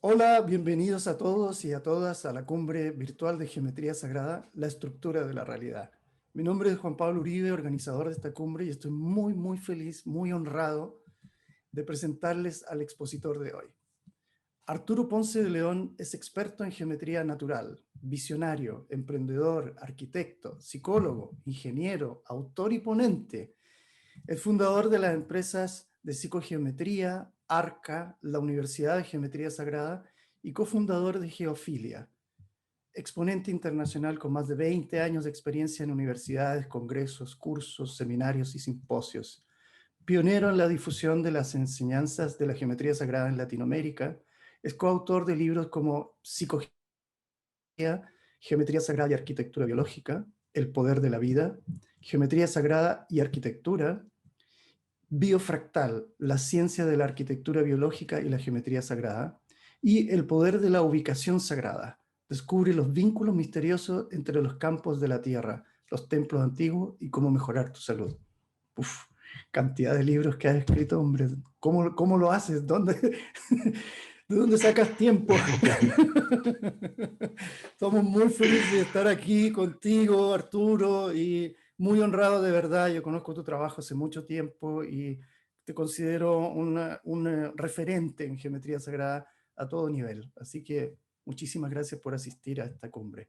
Hola, bienvenidos a todos y a todas a la cumbre virtual de Geometría Sagrada, la estructura de la realidad. Mi nombre es Juan Pablo Uribe, organizador de esta cumbre, y estoy muy feliz, muy honrado de presentarles al expositor de hoy. Arturo Ponce de León es experto en geometría natural, visionario, emprendedor, arquitecto, psicólogo, ingeniero, autor y ponente. Es fundador de las empresas de psicogeometría, ARCA, la Universidad de Geometría Sagrada y cofundador de Geofilia. Exponente internacional con más de 20 años de experiencia en universidades, congresos, cursos, seminarios y simposios. Pionero en la difusión de las enseñanzas de la geometría sagrada en Latinoamérica, es coautor de libros como Psicogeometría, Geometría Sagrada y Arquitectura Biológica, El Poder de la Vida, Geometría Sagrada y Arquitectura, Biofractal, la ciencia de la arquitectura biológica y la geometría sagrada, y El poder de la ubicación sagrada. Descubre los vínculos misteriosos entre los campos de la tierra, los templos antiguos y cómo mejorar tu salud. Uf, cantidad de libros que has escrito, hombre. ¿Cómo lo haces? ¿De dónde sacas tiempo? Estamos muy felices de estar aquí contigo, Arturo, y muy honrado de verdad. Yo conozco tu trabajo hace mucho tiempo y te considero un referente en geometría sagrada a todo nivel. Así que muchísimas gracias por asistir a esta cumbre.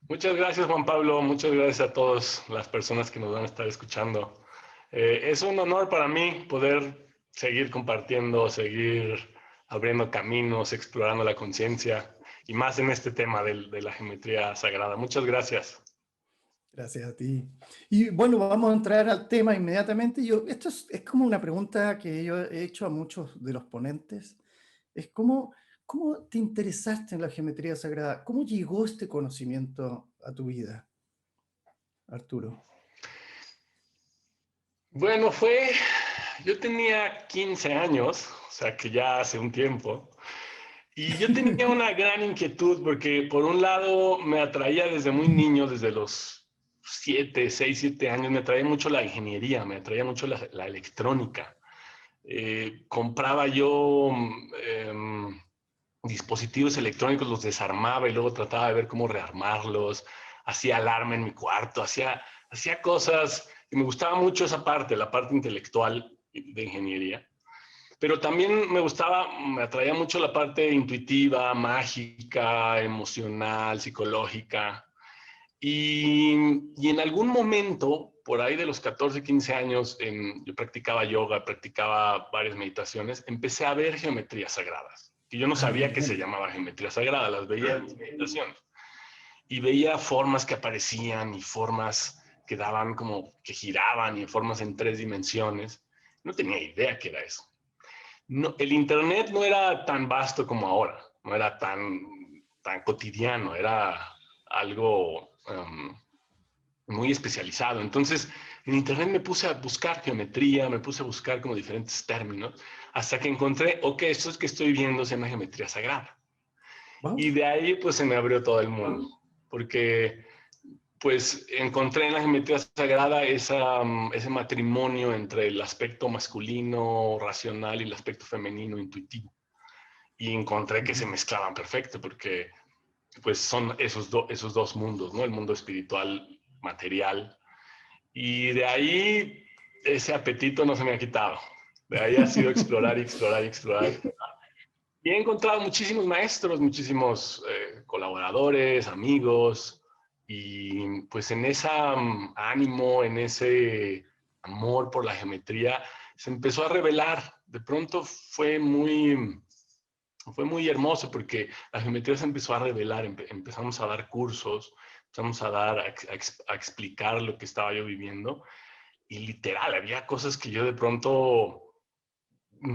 Muchas gracias, Juan Pablo. Muchas gracias a todas las personas que nos van a estar escuchando. Es un honor para mí poder seguir compartiendo, seguir abriendo caminos, explorando la conciencia y más en este tema de la geometría sagrada. Muchas gracias. Gracias a ti. Y bueno, vamos a entrar al tema inmediatamente. Esto es como una pregunta que yo he hecho a muchos de los ponentes. Es cómo te interesaste en la geometría sagrada. ¿Cómo llegó este conocimiento a tu vida, Arturo? Bueno, yo tenía 15 años, o sea que ya hace un tiempo, y yo tenía una gran inquietud porque por un lado me atraía desde muy niño, desde los 7 años, me atraía mucho la ingeniería, me atraía mucho la electrónica. Compraba yo dispositivos electrónicos, los desarmaba y luego trataba de ver cómo rearmarlos, hacía alarma en mi cuarto, hacía cosas, y me gustaba mucho esa parte, la parte intelectual de ingeniería. Pero también me atraía mucho la parte intuitiva, mágica, emocional, psicológica. Y en algún momento, por ahí de los 14, 15 años, yo practicaba yoga, practicaba varias meditaciones, empecé a ver geometrías sagradas, que yo no Ah, sabía que se bien. llamaba geometría sagrada, las veía en mis meditaciones. Y veía formas que aparecían y formas que daban como que giraban y formas en 3 dimensiones. No tenía idea qué era eso. No, el Internet no era tan vasto como ahora, no era tan cotidiano, era algo muy especializado. Entonces, en Internet me puse a buscar geometría, me puse a buscar como diferentes términos, hasta que encontré, ok, esto es que estoy viendo se llama geometría sagrada. Wow. Y de ahí pues se me abrió todo el mundo, porque pues encontré en la geometría sagrada ese matrimonio entre el aspecto masculino, racional, y el aspecto femenino, intuitivo. Y encontré que se mezclaban perfecto, porque pues son esos dos mundos, ¿no? El mundo espiritual, material. Y de ahí ese apetito no se me ha quitado. De ahí ha sido explorar y explorar y explorar. Y he encontrado muchísimos maestros, muchísimos colaboradores, amigos, y pues en ese ánimo, en ese amor por la geometría, se empezó a revelar. De pronto fue muy hermoso porque la geometría se empezó a revelar, empezamos a dar cursos, empezamos a explicar lo que estaba yo viviendo, y literal, había cosas que yo de pronto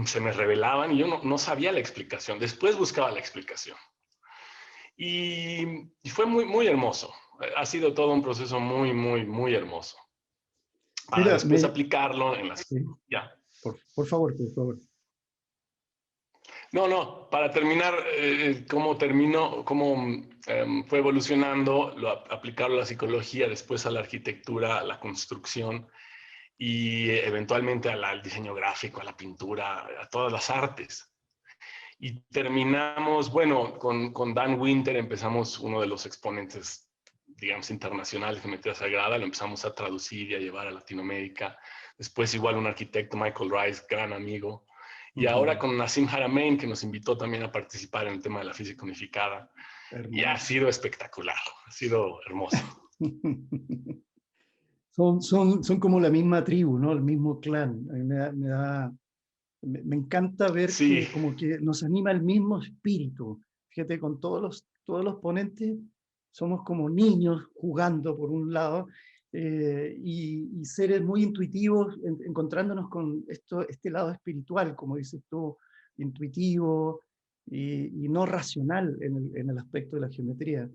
se me revelaban y yo no sabía la explicación. Después buscaba la explicación. Y fue muy hermoso. Ha sido todo un proceso muy hermoso. Para Mira, después aplicarlo en las... sí, Ya. por favor, por favor. No, para terminar, cómo terminó, cómo fue evolucionando, aplicarlo a la psicología, después a la arquitectura, a la construcción y eventualmente al diseño gráfico, a la pintura, a todas las artes. Y terminamos, bueno, con Dan Winter empezamos uno de los exponentes, digamos, internacionales de geometría sagrada, lo empezamos a traducir y a llevar a Latinoamérica. Después igual un arquitecto, Michael Rice, gran amigo. Y ahora con Nassim Haramein, que nos invitó también a participar en el tema de la física unificada. Y ha sido espectacular, ha sido hermoso. Son como la misma tribu, ¿no? El mismo clan. A mí me encanta ver Sí, que como que nos anima el mismo espíritu. Fíjate, con todos los ponentes somos como niños jugando por un lado, y seres muy intuitivos, encontrándonos con este lado espiritual, como dices tú, intuitivo y no racional en el aspecto de la geometría.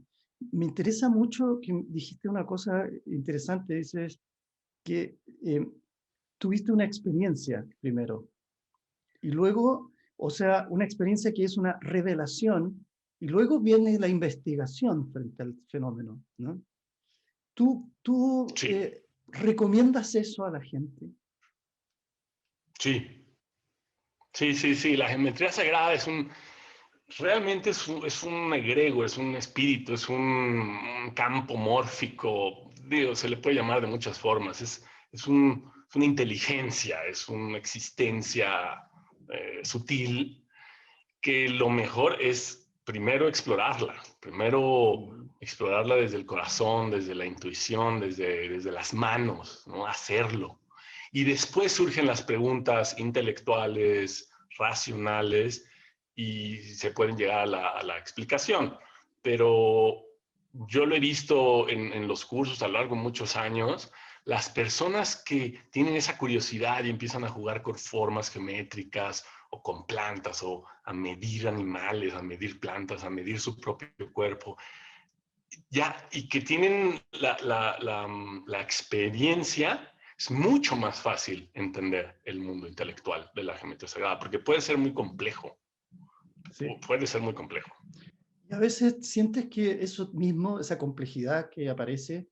Me interesa mucho que dijiste una cosa interesante, dices que tuviste una experiencia primero y luego, o sea, una experiencia que es una revelación, y luego viene la investigación frente al fenómeno, ¿no? ¿Tú sí, recomiendas eso a la gente? sí, sí, sí, sí. La geometría sagrada realmente es un egrego, es un espíritu, es un campo mórfico. Digo, se le puede llamar de muchas formas. Es una inteligencia, es una existencia sutil, que lo mejor es primero explorarla desde el corazón, desde la intuición, desde las manos, ¿no? Hacerlo. Y después surgen las preguntas intelectuales, racionales, y se pueden llegar a la explicación. Pero yo lo he visto en los cursos a lo largo de muchos años, las personas que tienen esa curiosidad y empiezan a jugar con formas geométricas o con plantas o a medir animales, a medir plantas, a medir su propio cuerpo, ya, y que tienen la experiencia, es mucho más fácil entender el mundo intelectual de la geometría sagrada, porque puede ser muy complejo, Sí. puede ser muy complejo. Y a veces sientes que eso mismo, esa complejidad que aparece,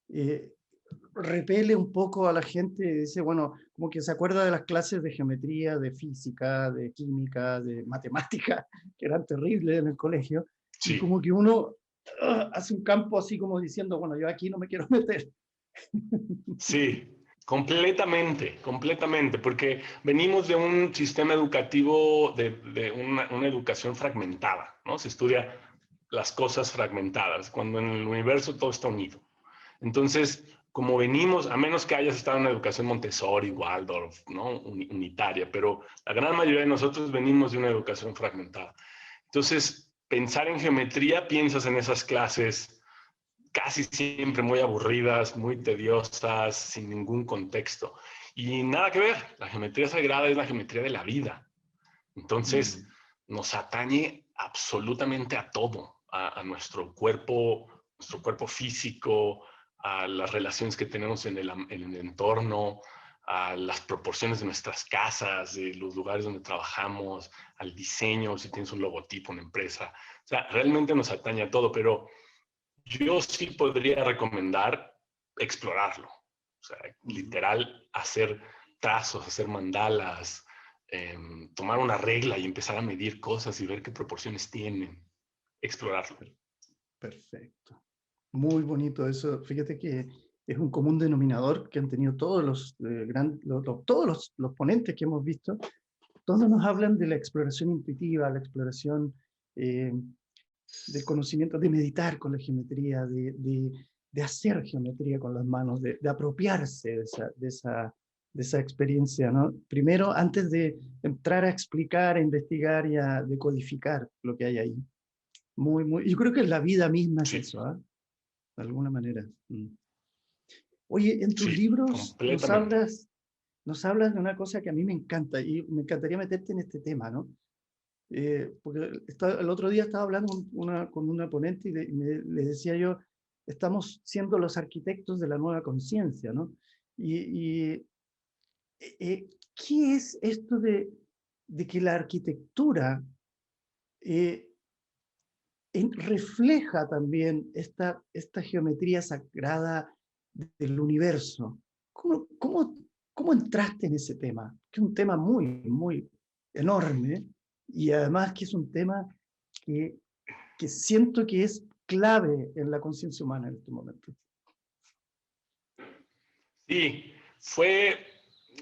eh, repele un poco a la gente, dice, bueno, como que se acuerda de las clases de geometría, de física, de química, de matemática, que eran terribles en el colegio, y Sí, como que uno hace un campo así como diciendo, bueno, yo aquí no me quiero meter. sí, completamente, completamente, porque venimos de un sistema educativo, de una educación fragmentada, ¿no? Se estudia las cosas fragmentadas, cuando en el universo todo está unido. Entonces, como venimos, a menos que hayas estado en una educación Montessori, Waldorf, ¿no? Unitaria, pero la gran mayoría de nosotros venimos de una educación fragmentada. Entonces, pensar en geometría, piensas en esas clases casi siempre muy aburridas, muy tediosas, sin ningún contexto. Y nada que ver, la geometría sagrada es la geometría de la vida. Entonces, nos atañe absolutamente a todo, a nuestro cuerpo físico, a las relaciones que tenemos en el entorno, a las proporciones de nuestras casas, de los lugares donde trabajamos, al diseño, si tienes un logotipo, una empresa. O sea, realmente nos atañe a todo, pero yo sí podría recomendar explorarlo. O sea, literal, hacer trazos, hacer mandalas, tomar una regla y empezar a medir cosas y ver qué proporciones tienen. Explorarlo. Perfecto. Muy bonito eso. Fíjate que es un común denominador que han tenido todos todos los ponentes que hemos visto. Todos nos hablan de la exploración intuitiva, la exploración eh, del conocimiento, de meditar con la geometría, de hacer geometría con las manos, de apropiarse de esa experiencia, ¿no? Primero, antes de entrar a explicar, a investigar y a decodificar lo que hay ahí. Yo creo que la vida misma es Sí, eso, ¿ah? De alguna manera. Oye, en tus sí, libros completamente. nos hablas de una cosa que a mí me encanta y me encantaría meterte en este tema, ¿no? Porque el otro día estaba hablando con una ponente y le decía yo, estamos siendo los arquitectos de la nueva conciencia, ¿no? Y ¿qué es esto de que la arquitectura eh, refleja también esta geometría sagrada del universo? ¿Cómo entraste en ese tema? Que es un tema muy enorme, Y además que es un tema que, que siento que es clave en la conciencia humana en este momento. Sí, fue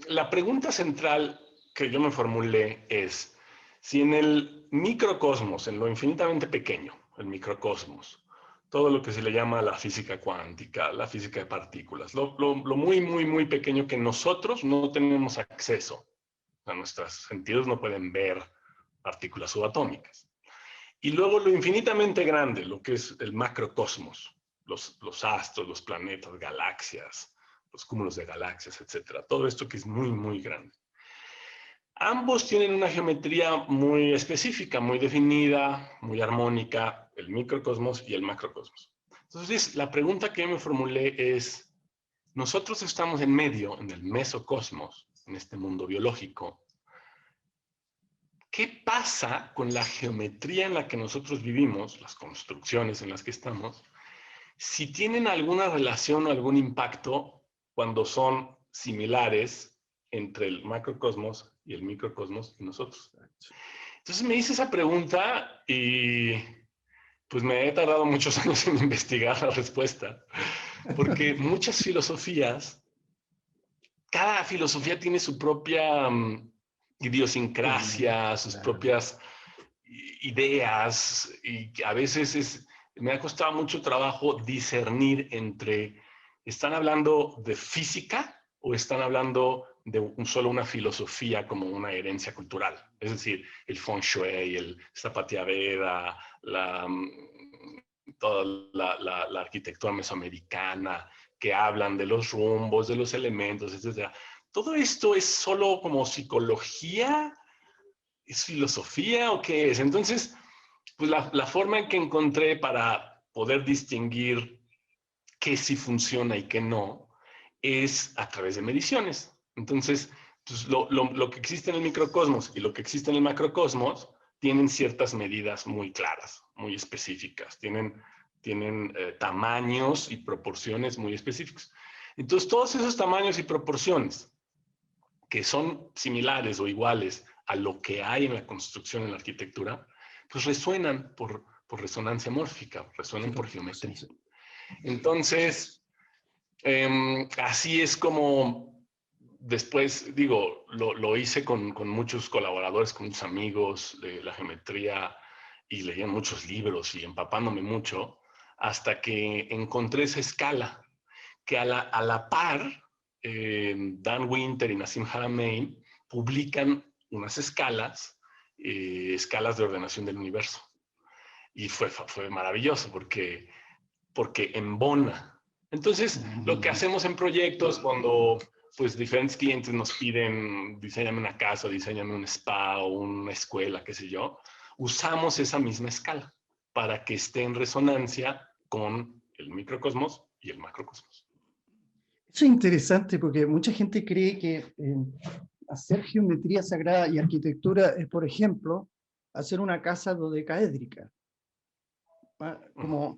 la pregunta central que yo me formulé es, si en el microcosmos, en lo infinitamente pequeño, el microcosmos, todo lo que se le llama la física cuántica, la física de partículas, lo muy, muy, muy pequeño que nosotros no tenemos acceso, o sea, nuestros sentidos no pueden ver partículas subatómicas. Y luego lo infinitamente grande, lo que es el macrocosmos, los astros, los planetas, galaxias, los cúmulos de galaxias, etcétera. Todo esto que es muy, muy grande. Ambos tienen una geometría muy específica, muy definida, muy armónica, el microcosmos y el macrocosmos. Entonces, la pregunta que yo me formulé es, nosotros estamos en medio, en el mesocosmos, en este mundo biológico. ¿Qué pasa con la geometría en la que nosotros vivimos, las construcciones en las que estamos, si tienen alguna relación o algún impacto cuando son similares entre el macrocosmos y el microcosmos y nosotros? Entonces me hice esa pregunta y pues me he tardado muchos años en investigar la respuesta, porque muchas filosofías, cada filosofía tiene su propia idiosincrasia, sus Claro. propias ideas, y a veces me ha costado mucho trabajo discernir entre, ¿están hablando de física o están hablando de solo una filosofía como una herencia cultural? Es decir, el feng shui, el zapatía veda, toda la arquitectura mesoamericana, que hablan de los rumbos, de los elementos, etc. ¿Todo esto es solo como psicología? ¿Es filosofía o qué es? Entonces, pues la forma en que encontré para poder distinguir qué sí funciona y qué no es a través de mediciones. Entonces, pues lo que existe en el microcosmos y lo que existe en el macrocosmos tienen ciertas medidas muy claras, muy específicas, tienen tamaños y proporciones muy específicos. Entonces, todos esos tamaños y proporciones que son similares o iguales a lo que hay en la construcción, en la arquitectura, pues resuenan por resonancia mórfica, resuenan por geometría. Entonces, así es como después, digo, lo hice con muchos colaboradores, con muchos amigos de la geometría y leían muchos libros y empapándome mucho, hasta que encontré esa escala, que a la par, Dan Winter y Nassim Haramein publican unas escalas, escalas de ordenación del universo. Y fue maravilloso porque embona. Entonces, lo que hacemos en proyectos cuando pues diferentes clientes nos piden, diseñame una casa, diseñame un spa o una escuela, qué sé yo, usamos esa misma escala para que esté en resonancia con el microcosmos y el macrocosmos. Eso es interesante porque mucha gente cree que hacer geometría sagrada y arquitectura es, por ejemplo, hacer una casa dodecaédrica. Como,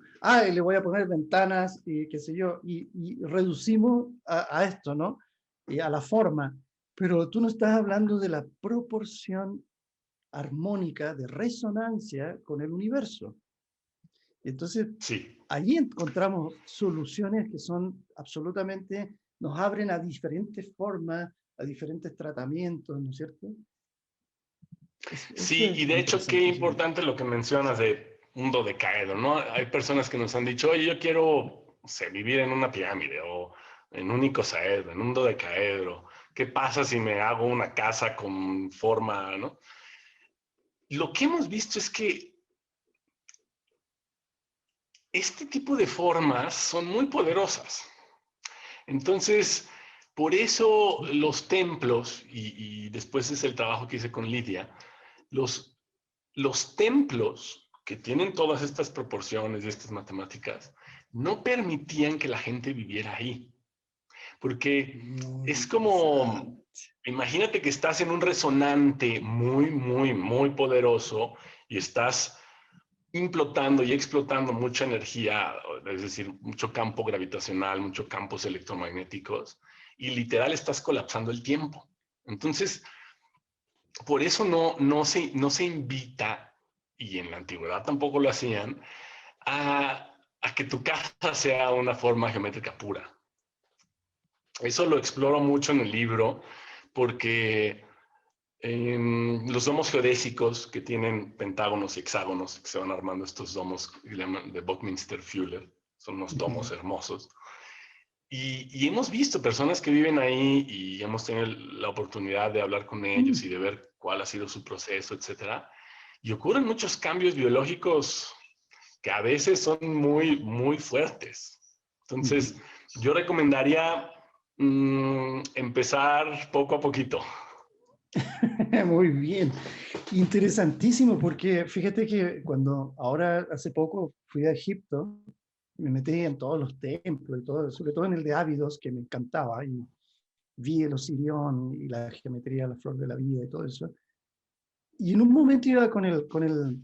le voy a poner ventanas y qué sé yo, y reducimos a esto, ¿no? Y a la forma. Pero tú no estás hablando de la proporción armónica de resonancia con el universo. Entonces, Sí. allí encontramos soluciones que son absolutamente, nos abren a diferentes formas, a diferentes tratamientos, ¿no es cierto? Eso Sí, es y de hecho, qué interesantísimo. importante lo que mencionas de un dodecaedro, ¿no? Hay personas que nos han dicho, oye, yo quiero, no sé, vivir en una pirámide o en un icosaedro, en un dodecaedro. ¿Qué pasa si me hago una casa con forma, ¿no? Lo que hemos visto es que este tipo de formas son muy poderosas. Entonces, por eso los templos, y después es el trabajo que hice con Lidia, los templos que tienen todas estas proporciones y estas matemáticas, no permitían que la gente viviera ahí. Porque Muy es como, imagínate que estás en un resonante muy, muy, muy poderoso y estás implotando y explotando mucha energía, es decir, mucho campo gravitacional, muchos campos electromagnéticos, y literal estás colapsando el tiempo. Entonces, por eso no se invita, y en la antigüedad tampoco lo hacían, a que tu casa sea una forma geométrica pura. Eso lo exploro mucho en el libro porque los domos geodésicos que tienen pentágonos y hexágonos, que se van armando estos domos que llaman de Buckminster-Fuller, son unos domos hermosos. Y hemos visto personas que viven ahí y hemos tenido la oportunidad de hablar con ellos y de ver cuál ha sido su proceso, etcétera. Y ocurren muchos cambios biológicos que a veces son muy, muy fuertes. Entonces, yo recomendaría empezar poco a poquito. Muy bien, interesantísimo, porque fíjate que cuando ahora hace poco fui a Egipto, me metí en todos los templos y todo, sobre todo en el de Ábidos, que me encantaba, y vi el Osirión y la geometría, la flor de la vida y todo eso. Y en un momento iba con el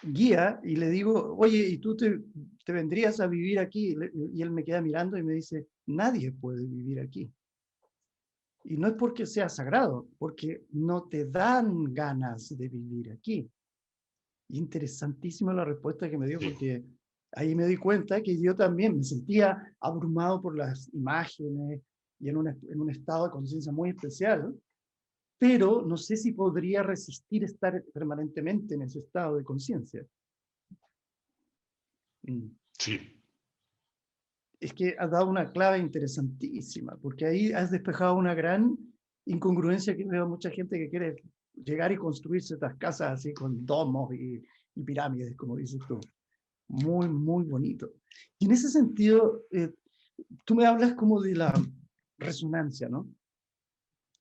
guía y le digo, oye, ¿y tú te vendrías a vivir aquí? Y él me queda mirando y me dice, nadie puede vivir aquí. Y no es porque sea sagrado, porque no te dan ganas de vivir aquí. Interesantísima la respuesta que me dio, Sí. porque ahí me di cuenta que yo también me sentía abrumado por las imágenes y en un estado de conciencia muy especial, pero no sé si podría resistir estar permanentemente en ese estado de conciencia. Sí. Es que has dado una clave interesantísima, porque ahí has despejado una gran incongruencia que veo mucha gente que quiere llegar y construirse estas casas así con domos y pirámides, como dices tú. Muy, muy bonito. Y en ese sentido, tú me hablas como de la resonancia, ¿no?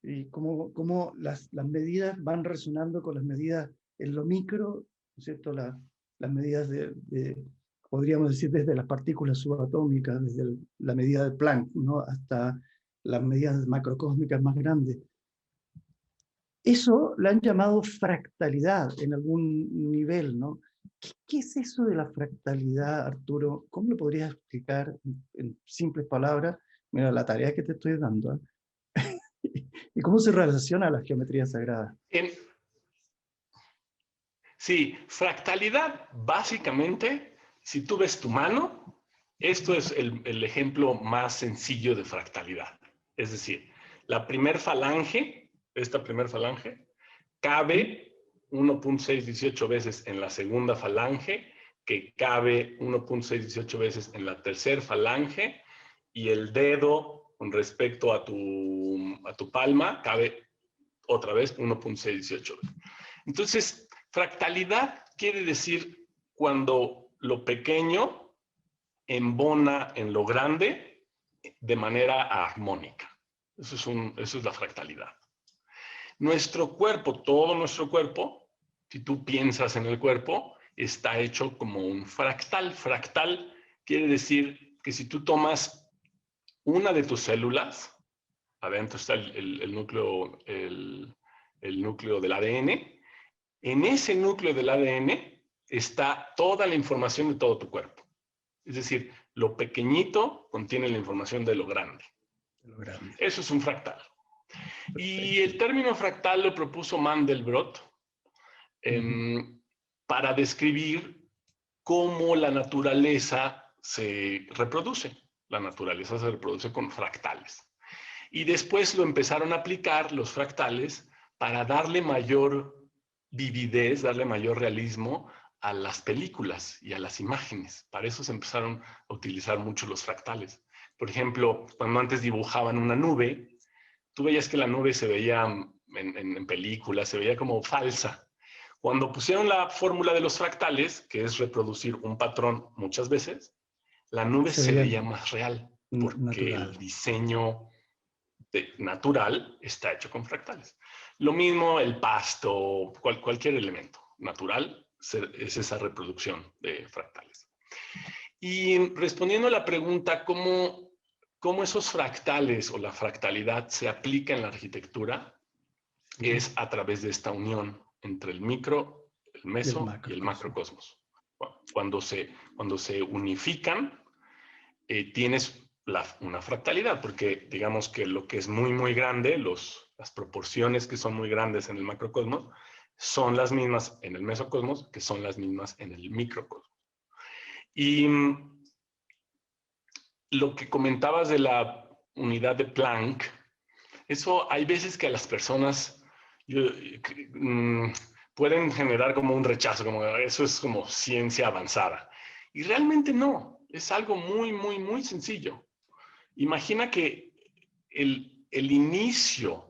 Y cómo las medidas van resonando con las medidas en lo micro, ¿no es cierto? Las medidas podríamos decir, desde las partículas subatómicas, desde la medida de Planck, ¿no? Hasta las medidas macrocósmicas más grandes. Eso la han llamado fractalidad en algún nivel, ¿no? ¿Qué es eso de la fractalidad, Arturo? ¿Cómo lo podrías explicar en simples palabras? Mira, la tarea que te estoy dando, ¿eh? ¿Y cómo se relaciona a la geometría sagrada? Sí, fractalidad, básicamente, si tú ves tu mano, esto es el ejemplo más sencillo de fractalidad. Es decir, la primer falange, esta primer falange, cabe 1.618 veces en la segunda falange, que cabe 1.618 veces en la tercera falange, y el dedo con respecto a tu palma cabe otra vez 1.618 veces. Entonces, fractalidad quiere decir cuando lo pequeño embona en lo grande de manera armónica. Eso es la fractalidad. Nuestro cuerpo, todo nuestro cuerpo, si tú piensas en el cuerpo, está hecho como un fractal. Fractal quiere decir que si tú tomas una de tus células, adentro está el núcleo del ADN, en ese núcleo del ADN está toda la información de todo tu cuerpo. Es decir, lo pequeñito contiene la información de lo grande. Eso es un fractal. Y el término fractal lo propuso Mandelbrot para describir cómo la naturaleza se reproduce. La naturaleza se reproduce con fractales. Y después lo empezaron a aplicar los fractales para darle mayor vividez, darle mayor realismo a las películas y a las imágenes. Para eso se empezaron a utilizar mucho los fractales. Por ejemplo, cuando antes dibujaban una nube, tú veías que la nube se veía en películas, se veía como falsa. Cuando pusieron la fórmula de los fractales, que es reproducir un patrón muchas veces, la nube se veía más real, porque el diseño natural está hecho con fractales. Lo mismo el pasto, cualquier elemento natural es esa reproducción de fractales. Y respondiendo a la pregunta, ¿cómo esos fractales o la fractalidad se aplica en la arquitectura? Es a través de esta unión entre el micro, el meso y el macrocosmos. Cuando se unifican, tienes una fractalidad, porque digamos que lo que es muy, muy grande, los las proporciones que son muy grandes en el macrocosmos, son las mismas en el mesocosmos que son las mismas en el microcosmos. Y lo que comentabas de la unidad de Planck, eso hay veces que a las personas pueden generar como un rechazo, como eso es como ciencia avanzada. Y realmente no, es algo muy, muy, muy sencillo. Imagina que el inicio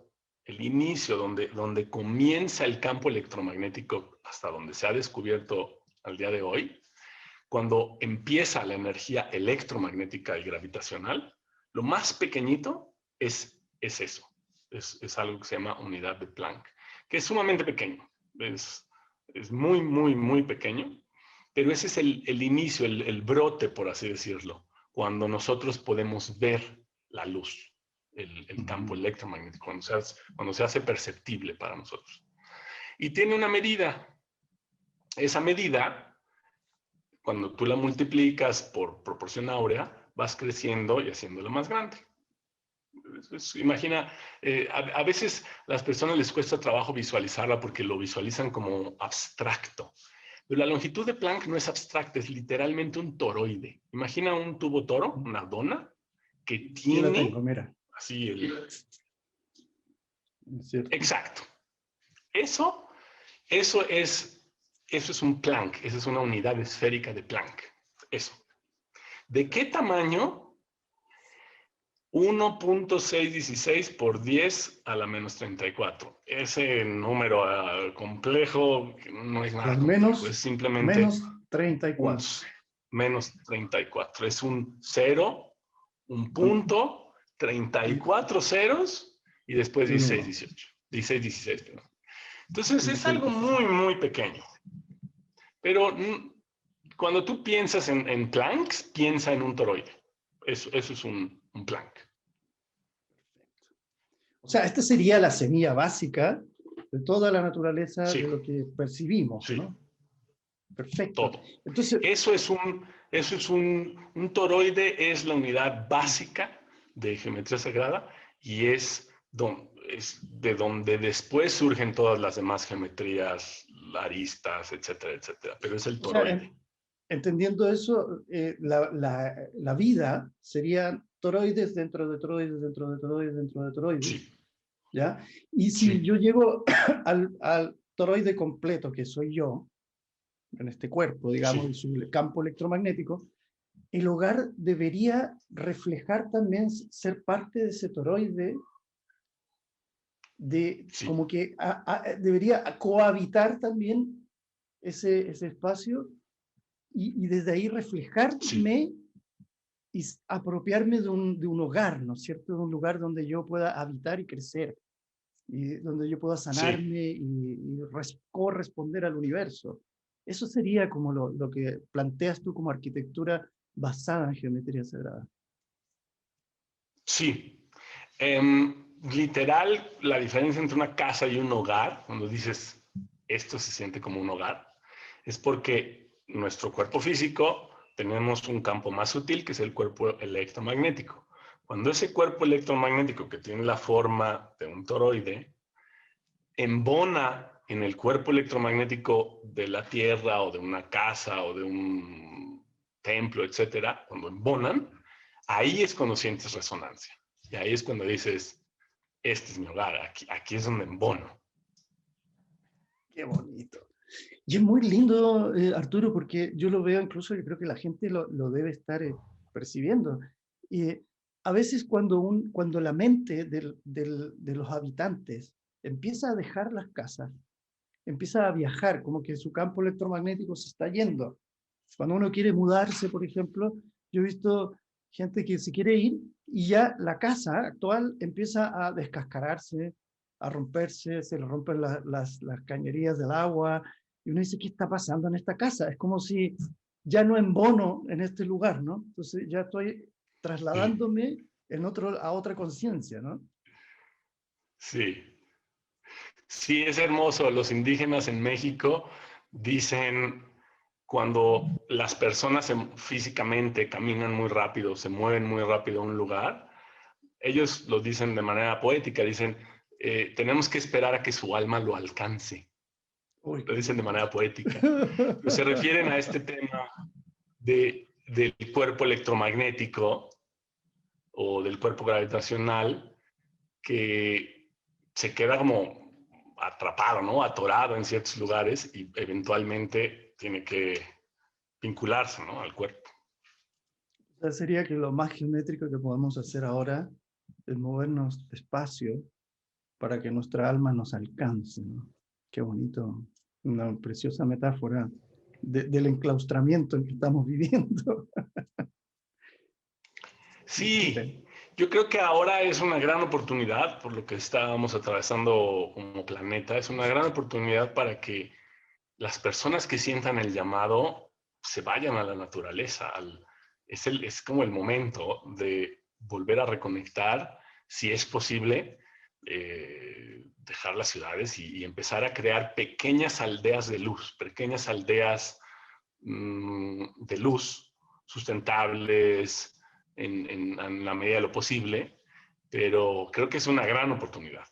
donde comienza el campo electromagnético hasta donde se ha descubierto al día de hoy, cuando empieza la energía electromagnética y gravitacional, lo más pequeñito es eso. Es algo que se llama unidad de Planck, que es sumamente pequeño. Es muy, muy, muy pequeño, pero ese es el inicio, el brote, por así decirlo, cuando nosotros podemos ver la luz, el campo electromagnético, cuando se hace perceptible para nosotros. Y tiene una medida. Esa medida, cuando tú la multiplicas por proporción áurea, vas creciendo y haciéndola más grande. Imagina, a veces a las personas les cuesta trabajo visualizarla porque lo visualizan como abstracto. Pero la longitud de Planck no es abstracta, es literalmente un toroide. Imagina un tubo toro, una dona, que Sí la tiene tengo, mira. así el... Es cierto. Exacto. Eso es un Planck, esa es una unidad esférica de Planck. Eso. ¿De qué tamaño? 1.616 por 10 a la menos 34. Ese número complejo no es nada Es complejo, es simplemente menos 34. menos 34. Es un 0, un punto, 34 ceros y después Y un 16, 1. 18. 16, 16, perdón. Entonces es algo 16. muy, muy pequeño. Pero cuando tú piensas en Plancks, piensa en un toroide. Eso es un Planck. O sea, esta sería la semilla básica de toda la naturaleza Sí, de lo que percibimos, sí, ¿no? Perfecto. todo. Entonces, Eso es un toroide, es la unidad básica de geometría sagrada y es de donde después surgen todas las demás geometrías, aristas, etcétera, etcétera. Pero es el o sea, toroide. entendiendo eso, la vida sería toroides dentro de toroides, dentro de toroides, dentro de toroides, Sí, ¿ya? Y si sí, yo llego al toroide completo, que soy yo, en este cuerpo, digamos, en sí, su campo electromagnético, el hogar debería reflejar también ser parte de ese toroide, sí, como que debería cohabitar también ese espacio y desde ahí sí, reflejarme y apropiarme de un hogar, ¿no es cierto? De un lugar donde yo pueda habitar y crecer, y donde yo pueda sí. sanarme y corresponder al universo. Eso sería como lo que planteas tú como arquitectura basada en geometría sagrada. Sí. Literal, la diferencia entre una casa y un hogar, cuando dices esto se siente como un hogar, es porque nuestro cuerpo físico tenemos un campo más sutil que es el cuerpo electromagnético. Cuando ese cuerpo electromagnético que tiene la forma de un toroide embona en el cuerpo electromagnético de la Tierra o de una casa o de un templo, etcétera, cuando embonan, ahí es cuando sientes resonancia. Y ahí es cuando dices, este es mi hogar, aquí es donde embono. Qué bonito. Y es muy lindo, Arturo, porque yo lo veo incluso, yo creo que la gente lo debe estar percibiendo. Y a veces cuando la mente de los habitantes empieza a dejar las casas, empieza a viajar, como que su campo electromagnético se está yendo. Cuando uno quiere mudarse, por ejemplo, yo he visto gente que se quiere ir y ya la casa actual empieza a descascararse, a romperse, se le rompen las cañerías del agua, y uno dice, ¿qué está pasando en esta casa? Es como si ya no embono en este lugar, ¿no? Entonces ya estoy Sí, trasladándome a otra conciencia, ¿no? sí. Sí, es hermoso. Los indígenas en México dicen cuando las personas físicamente caminan muy rápido, se mueven muy rápido a un lugar, ellos lo dicen de manera poética, dicen, tenemos que esperar a que su alma lo alcance. Uy, Lo qué dicen de bonito. manera poética. Pero se refieren a este tema del cuerpo electromagnético o del cuerpo gravitacional que se queda como atrapado, ¿no? Atorado en ciertos lugares y eventualmente tiene que vincularse, ¿no? Al cuerpo. O sea, sería que lo más geométrico que podemos hacer ahora es movernos despacio para que nuestra alma nos alcance, ¿no? Qué bonito, una preciosa metáfora del enclaustramiento en que estamos viviendo. Sí, yo creo que ahora es una gran oportunidad, por lo que estábamos atravesando como planeta, es una gran oportunidad para que las personas que sientan el llamado se vayan a la naturaleza. Es como el momento de volver a reconectar, si es posible, dejar las ciudades y empezar a crear pequeñas aldeas de luz, pequeñas aldeas de luz sustentables en la medida de lo posible, pero creo que es una gran oportunidad.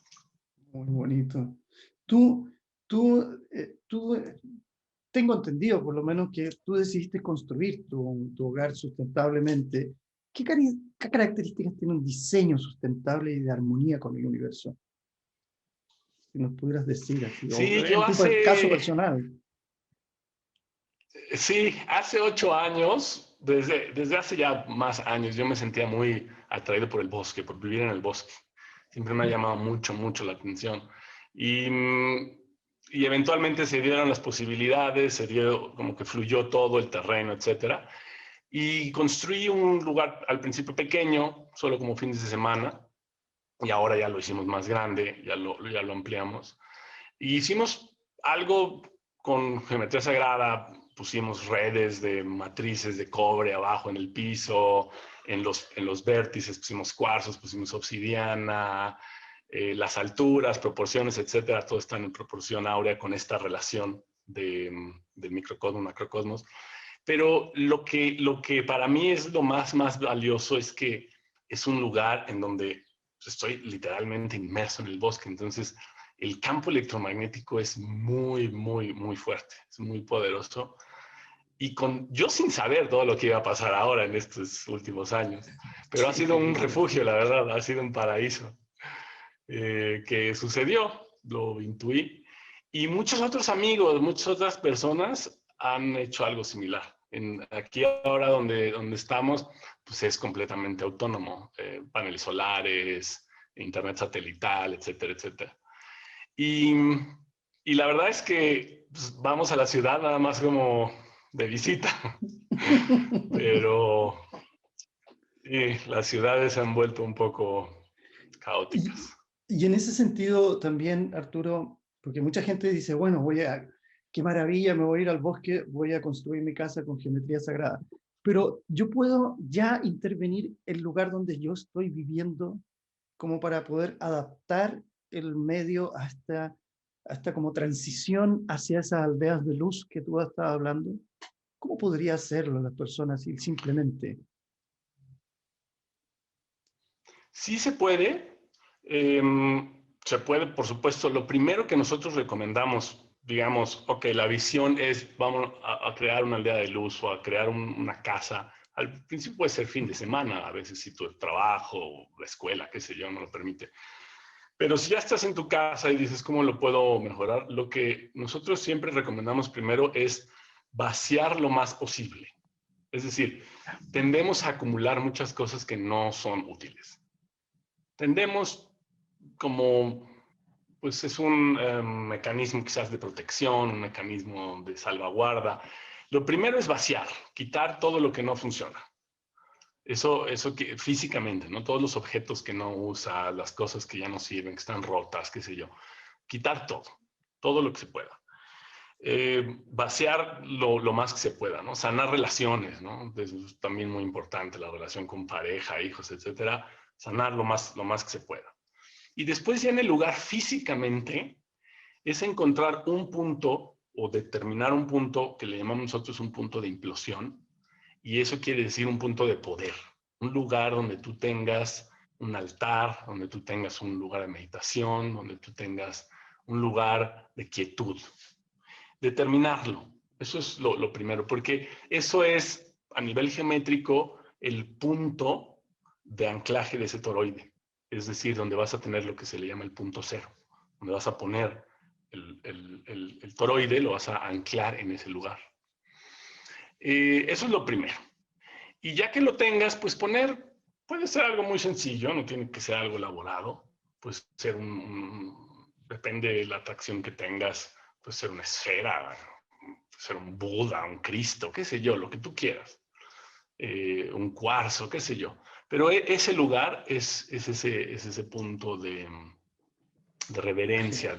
Muy bonito. Tú, tú, tengo entendido por lo menos que tú decidiste construir tu hogar sustentablemente. ¿Qué características tiene un diseño sustentable y de armonía con el universo? Si nos pudieras decir así, o Sí, en tu caso personal. Sí, hace 8 años, desde hace ya más años, yo me sentía muy atraído por el bosque, por vivir en el bosque. Siempre me ha llamado mucho, mucho la atención. Y, y eventualmente se dieron las posibilidades, se dio como que fluyó todo el terreno, etcétera. Y construí un lugar al principio pequeño, solo como fines de semana, y ahora ya lo hicimos más grande, ya lo ampliamos. Y hicimos algo con geometría sagrada, pusimos redes de matrices de cobre abajo en el piso, en los vértices pusimos cuarzos, pusimos obsidiana, las alturas, proporciones, etcétera, todo está en proporción áurea con esta relación del microcosmos, macrocosmos. Pero lo que para mí es lo más valioso es que es un lugar en donde estoy literalmente inmerso en el bosque. Entonces, el campo electromagnético es muy fuerte, es muy poderoso. Y yo sin saber todo lo que iba a pasar ahora en estos últimos años, pero ha Sí, sido qué un lindo. refugio, la verdad, ha sido un paraíso que sucedió, lo intuí. Y muchos otros amigos, muchas otras personas han hecho algo similar. Aquí ahora donde estamos, pues es completamente autónomo. Paneles solares, internet satelital, etcétera, etcétera. Y, y la verdad es que pues, vamos a la ciudad nada más como de visita, pero las ciudades se han vuelto un poco Y, caóticas. y en ese sentido también, Arturo, porque mucha gente dice, bueno, qué maravilla, me voy a ir al bosque, voy a construir mi casa con geometría sagrada. Pero yo puedo ya intervenir el lugar donde yo estoy viviendo como para poder adaptar el medio a esta como transición hacia esas aldeas de luz que tú estabas hablando. ¿Cómo podría hacerlo las personas simplemente? Sí se puede. Se puede, por supuesto. Lo primero que nosotros recomendamos, digamos, ok, la visión es, vamos a crear una aldea de luz o a crear una casa. Al principio puede ser fin de semana, a veces si tu trabajo o la escuela, qué sé yo, no lo permite. Pero si ya estás en tu casa y dices, ¿cómo lo puedo mejorar? Lo que nosotros siempre recomendamos primero es vaciar lo más posible. Es decir, tendemos a acumular muchas cosas que no son útiles. Tendemos como, pues es un mecanismo quizás de protección, un mecanismo de salvaguarda. Lo primero es vaciar, quitar todo lo que no funciona. Eso que físicamente, ¿no? Todos los objetos que no usa, las cosas que ya no sirven, que están rotas, qué sé yo. Quitar todo lo que se pueda. Vaciar lo más que se pueda, ¿no? Sanar relaciones, ¿no? Eso es también muy importante, la relación con pareja, hijos, etcétera. Sanar lo más que se pueda. Y después ya en el lugar físicamente es encontrar un punto o determinar un punto que le llamamos nosotros un punto de implosión. Y eso quiere decir un punto de poder. Un lugar donde tú tengas un altar, donde tú tengas un lugar de meditación, donde tú tengas un lugar de quietud. Determinarlo, eso es lo primero, porque eso es a nivel geométrico el punto de anclaje de ese toroide, es decir, donde vas a tener lo que se le llama el punto cero, donde vas a poner el toroide, lo vas a anclar en ese lugar. Eso es lo primero. Y ya que lo tengas, pues poner, puede ser algo muy sencillo, no tiene que ser algo elaborado, puede ser depende de la atracción que tengas, puede ser una esfera, puede ser un Buda, un Cristo, qué sé yo, lo que tú quieras, un cuarzo, qué sé yo. Pero ese lugar es ese punto de reverencia,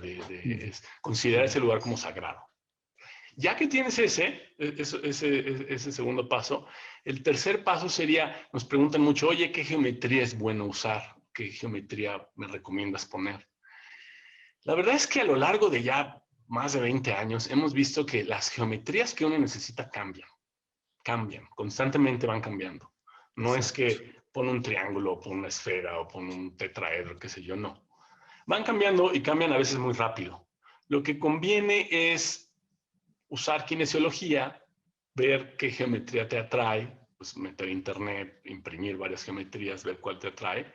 considerar ese lugar como sagrado. Ya que tienes ese segundo paso, el tercer paso sería, nos preguntan mucho, oye, ¿qué geometría es bueno usar? ¿Qué geometría me recomiendas poner? La verdad es que a lo largo de ya más de 20 años hemos visto que las geometrías que uno necesita cambian, constantemente van cambiando. No es que pon un triángulo, o pon una esfera, o pon un tetraedro, qué sé yo, no. Van cambiando y cambian a veces muy rápido. Lo que conviene es usar kinesiología, ver qué geometría te atrae, pues meter internet, imprimir varias geometrías, ver cuál te atrae,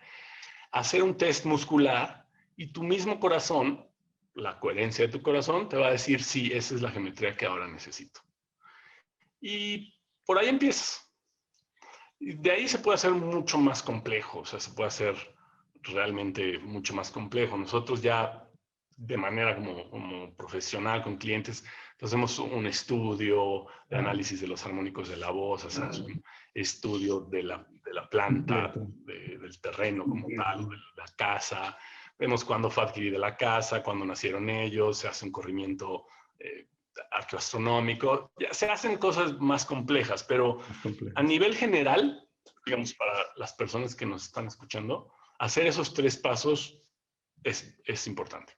hacer un test muscular y tu mismo corazón, la coherencia de tu corazón, te va a decir si esa es la geometría que ahora necesito. Y por ahí empiezas. De ahí se puede hacer mucho más complejo, o sea, se puede hacer realmente mucho más complejo. Nosotros ya de manera como profesional con clientes, hacemos un estudio de análisis de los armónicos de la voz, hacemos un estudio de la planta, del terreno como tal, de la casa, vemos cuándo fue adquirida la casa, cuándo nacieron ellos, se hace un corrimiento arqueoastronómico, ya se hacen cosas más complejas, pero a nivel general, digamos, para las personas que nos están escuchando, hacer esos 3 pasos es importante.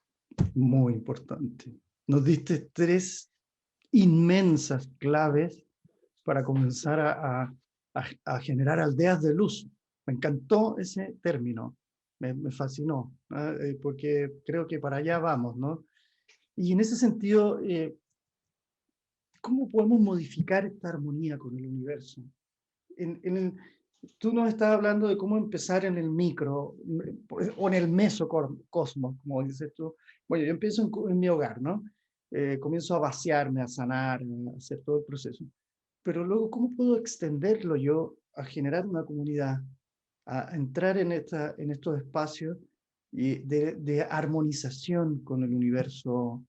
Muy importante. Nos diste 3 inmensas claves para comenzar a generar aldeas de luz. Me encantó ese término, me fascinó, porque creo que para allá vamos, ¿no? Y en ese sentido, ¿cómo podemos modificar esta armonía con el universo? Tú nos estás hablando de cómo empezar en el micro o en el mesocosmos, como dices tú. Bueno, yo empiezo en mi hogar, ¿no? Comienzo a vaciarme, a sanar, a hacer todo el proceso. Pero luego, ¿cómo puedo extenderlo yo a generar una comunidad, a entrar en estos espacios y de armonización con el universo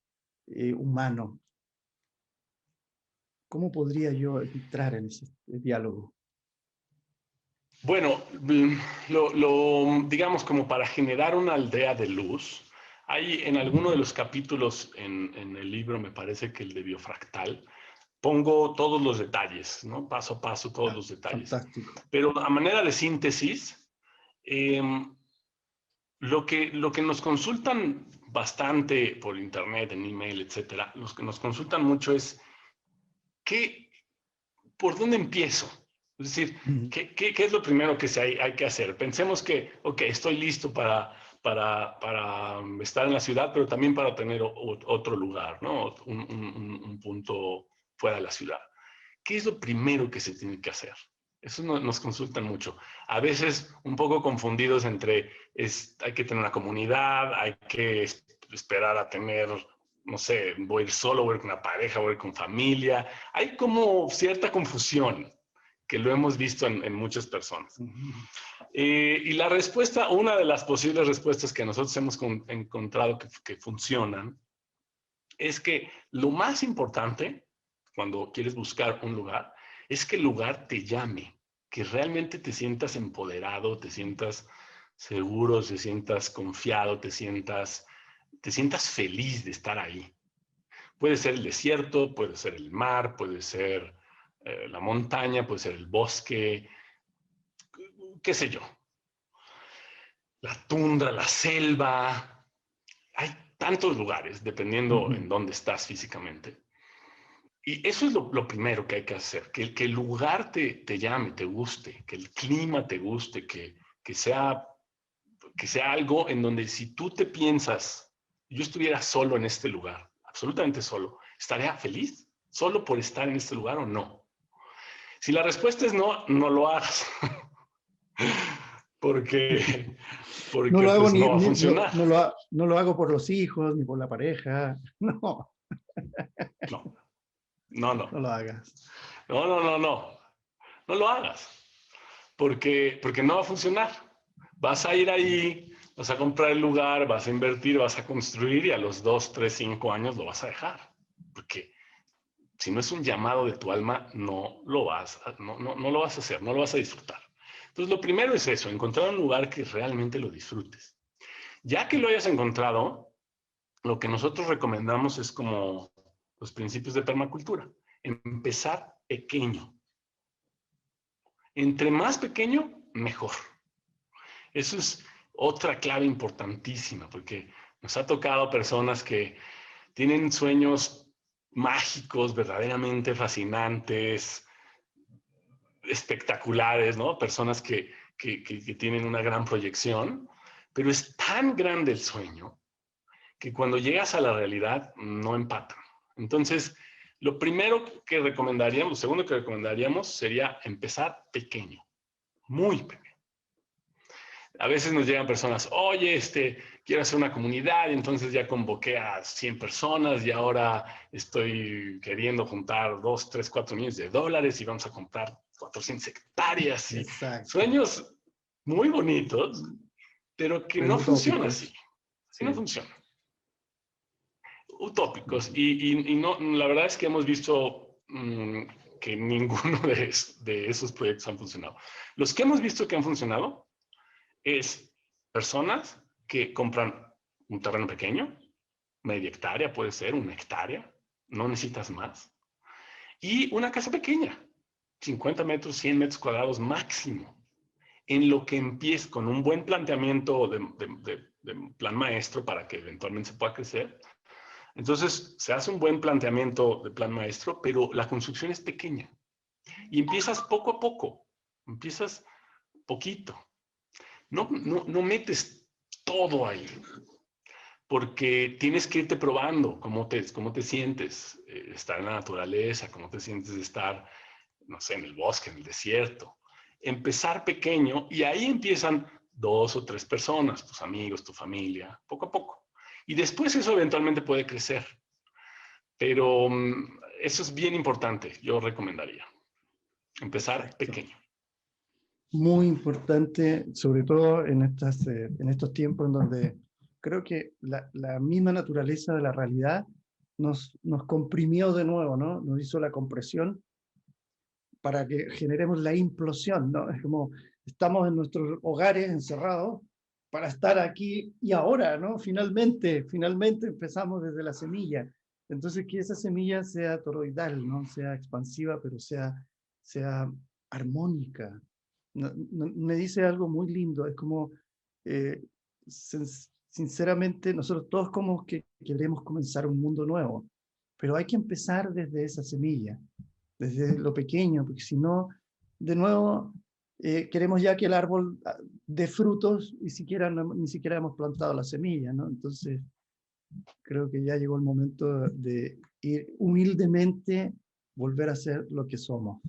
humano? ¿Cómo podría yo entrar en ese diálogo? Bueno, digamos como para generar una aldea de luz, hay en alguno de los capítulos en el libro, me parece que el de Biofractal, pongo todos los detalles, ¿no? Paso a paso todos los detalles. Fantástico. Pero a manera de síntesis, lo que nos consultan bastante por internet, en email, etcétera, los que nos consultan mucho es, ¿por dónde empiezo? Es decir, ¿qué es lo primero que hay que hacer? Pensemos que, ok, estoy listo para estar en la ciudad, pero también para tener otro lugar, ¿no? Un punto fuera de la ciudad. ¿Qué es lo primero que se tiene que hacer? Eso nos consultan mucho. A veces un poco confundidos entre hay que tener una comunidad, hay que esperar a tener, no sé, voy a ir solo, voy a ir con una pareja, voy a ir con familia. Hay como cierta confusión que lo hemos visto en muchas personas. Y la respuesta, una de las posibles respuestas que nosotros hemos encontrado que funcionan, es que lo más importante cuando quieres buscar un lugar es que el lugar te llame, que realmente te sientas empoderado, te sientas seguro, te sientas confiado, te sientas feliz de estar ahí. Puede ser el desierto, puede ser el mar, puede ser la montaña, puede ser el bosque, qué sé yo. La tundra, la selva. Hay tantos lugares, dependiendo en dónde estás físicamente. Y eso es lo primero que hay que hacer, que el lugar te llame, te guste, que el clima te guste, que sea que sea algo en donde si tú te piensas, yo estuviera solo en este lugar, absolutamente solo, ¿estaría feliz solo por estar en este lugar o no? Si la respuesta es no, no lo hagas. porque, No lo hago pues no va a funcionar. no lo hago por los hijos, ni por la pareja. No, No, no, no no, lo hagas. no, no, no, no, no lo hagas, porque no va a funcionar. Vas a ir ahí, vas a comprar el lugar, vas a invertir, vas a construir y a los 2, 3, 5 años lo vas a dejar. Porque si no es un llamado de tu alma, no lo vas no lo vas a hacer, no lo vas a disfrutar. Entonces, lo primero es eso, encontrar un lugar que realmente lo disfrutes. Ya que lo hayas encontrado, lo que nosotros recomendamos es como los principios de permacultura. Empezar pequeño. Entre más pequeño, mejor. Eso es otra clave importantísima, porque nos ha tocado personas que tienen sueños mágicos, verdaderamente fascinantes, espectaculares, ¿no? Personas que tienen una gran proyección, pero es tan grande el sueño que cuando llegas a la realidad no empatan. Entonces, lo primero que recomendaríamos, lo segundo que recomendaríamos sería empezar pequeño, muy pequeño. A veces nos llegan personas, oye, quiero hacer una comunidad, y entonces ya convoqué a 100 personas y ahora estoy queriendo juntar 2, 3, 4 millones de dólares y vamos a comprar 400 hectáreas y Exacto. sueños muy bonitos, pero que no Pero funciona así. utópicos. Así no Sí. funciona. Utópicos. Y no, la verdad es que hemos visto que ninguno de esos proyectos han funcionado. Los que hemos visto que han funcionado es personas que compran un terreno pequeño, media hectárea, puede ser una hectárea, no necesitas más, y una casa pequeña, 50 metros, 100 metros cuadrados máximo, en lo que empieza con un buen planteamiento de plan maestro para que eventualmente se pueda crecer. Entonces, se hace un buen planteamiento de plan maestro, pero la construcción es pequeña y empiezas poco a poco, empiezas poquito. No metes todo ahí, porque tienes que irte probando cómo te sientes, estar en la naturaleza, cómo te sientes de estar, no sé, en el bosque, en el desierto. Empezar pequeño y ahí empiezan 2 o 3 personas, tus amigos, tu familia, poco a poco. Y después eso eventualmente puede crecer. Pero eso es bien importante, yo recomendaría. Empezar Exacto. pequeño. Muy importante, sobre todo en estos tiempos en donde creo que la misma naturaleza de la realidad nos comprimió de nuevo, ¿no? Nos hizo la compresión para que generemos la implosión, ¿no? Es como estamos en nuestros hogares encerrados para estar aquí y ahora, ¿no? Finalmente empezamos desde la semilla. Entonces, que esa semilla sea toroidal, ¿no? Sea expansiva, pero sea armónica. Me dice algo muy lindo, es como, eh, sinceramente, nosotros todos como que queremos comenzar un mundo nuevo, pero hay que empezar desde esa semilla, desde lo pequeño, porque si no, de nuevo, queremos ya que el árbol dé frutos y ni siquiera hemos plantado la semilla, ¿no? Entonces, creo que ya llegó el momento de ir humildemente, volver a ser lo que somos.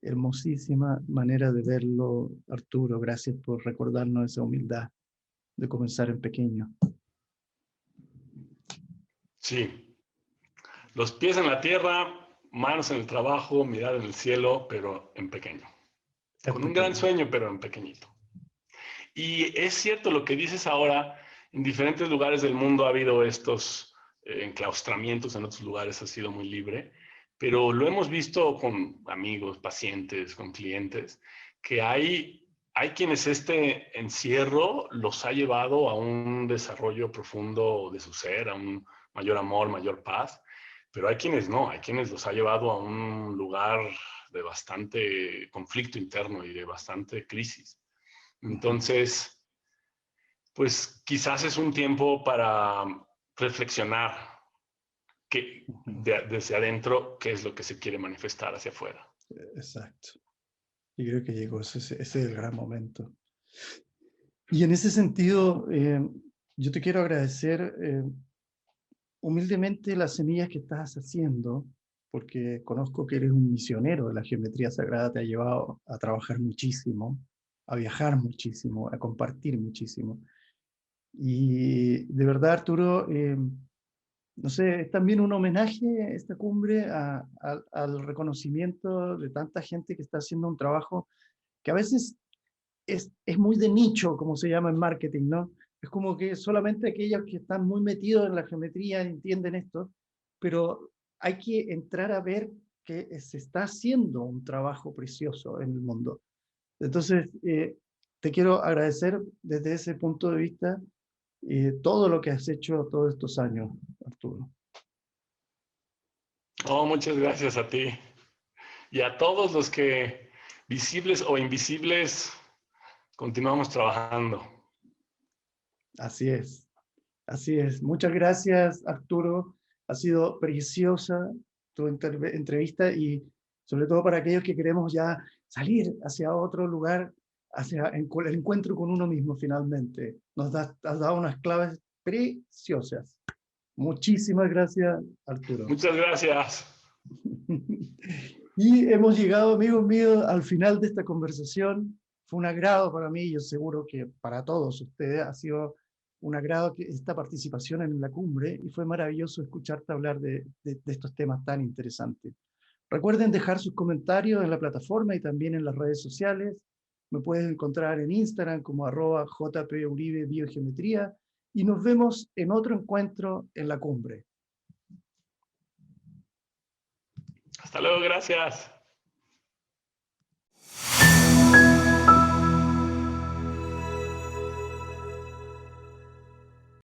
Hermosísima manera de verlo, Arturo. Gracias por recordarnos esa humildad de comenzar en pequeño. Sí, los pies en la tierra, manos en el trabajo, mirar en el cielo, pero en pequeño. Es Con un gran pequeño. sueño, pero en pequeñito. Y es cierto lo que dices ahora, en diferentes lugares del mundo ha habido estos enclaustramientos, en otros lugares ha sido muy libre, pero lo hemos visto con amigos, pacientes, con clientes, que hay quienes este encierro los ha llevado a un desarrollo profundo de su ser, a un mayor amor, mayor paz, pero hay quienes no, hay quienes los ha llevado a un lugar de bastante conflicto interno y de bastante crisis. Entonces, pues quizás es un tiempo para reflexionar desde adentro qué es lo que se quiere manifestar hacia afuera. Exacto. Y creo que llegó, ese es el gran momento. Y en ese sentido, yo te quiero agradecer humildemente las semillas que estás haciendo, porque conozco que eres un misionero de la geometría sagrada, te ha llevado a trabajar muchísimo, a viajar muchísimo, a compartir muchísimo. Y de verdad, Arturo, no sé, es también un homenaje esta cumbre al reconocimiento de tanta gente que está haciendo un trabajo que a veces es muy de nicho, como se llama en marketing, ¿no? Es como que solamente aquellos que están muy metidos en la geometría entienden esto, pero hay que entrar a ver que se está haciendo un trabajo precioso en el mundo. Entonces, te quiero agradecer desde ese punto de vista todo lo que has hecho todos estos años, Arturo. Oh, muchas gracias a ti y a todos los que, visibles o invisibles, continuamos trabajando. Así es, así es. Muchas gracias, Arturo. Ha sido preciosa tu entrevista y sobre todo para aquellos que queremos ya salir hacia otro lugar, hacia el encuentro con uno mismo finalmente. Has dado unas claves preciosas. Muchísimas gracias, Arturo. Muchas gracias. Y hemos llegado, amigos míos, al final de esta conversación. Fue un agrado para mí, yo seguro que para todos ustedes ha sido un agrado esta participación en la cumbre y fue maravilloso escucharte hablar de estos temas tan interesantes. Recuerden dejar sus comentarios en la plataforma y también en las redes sociales. Me puedes encontrar en Instagram como @jpuribebiogeometría y nos vemos en otro encuentro en la cumbre. Hasta luego, gracias.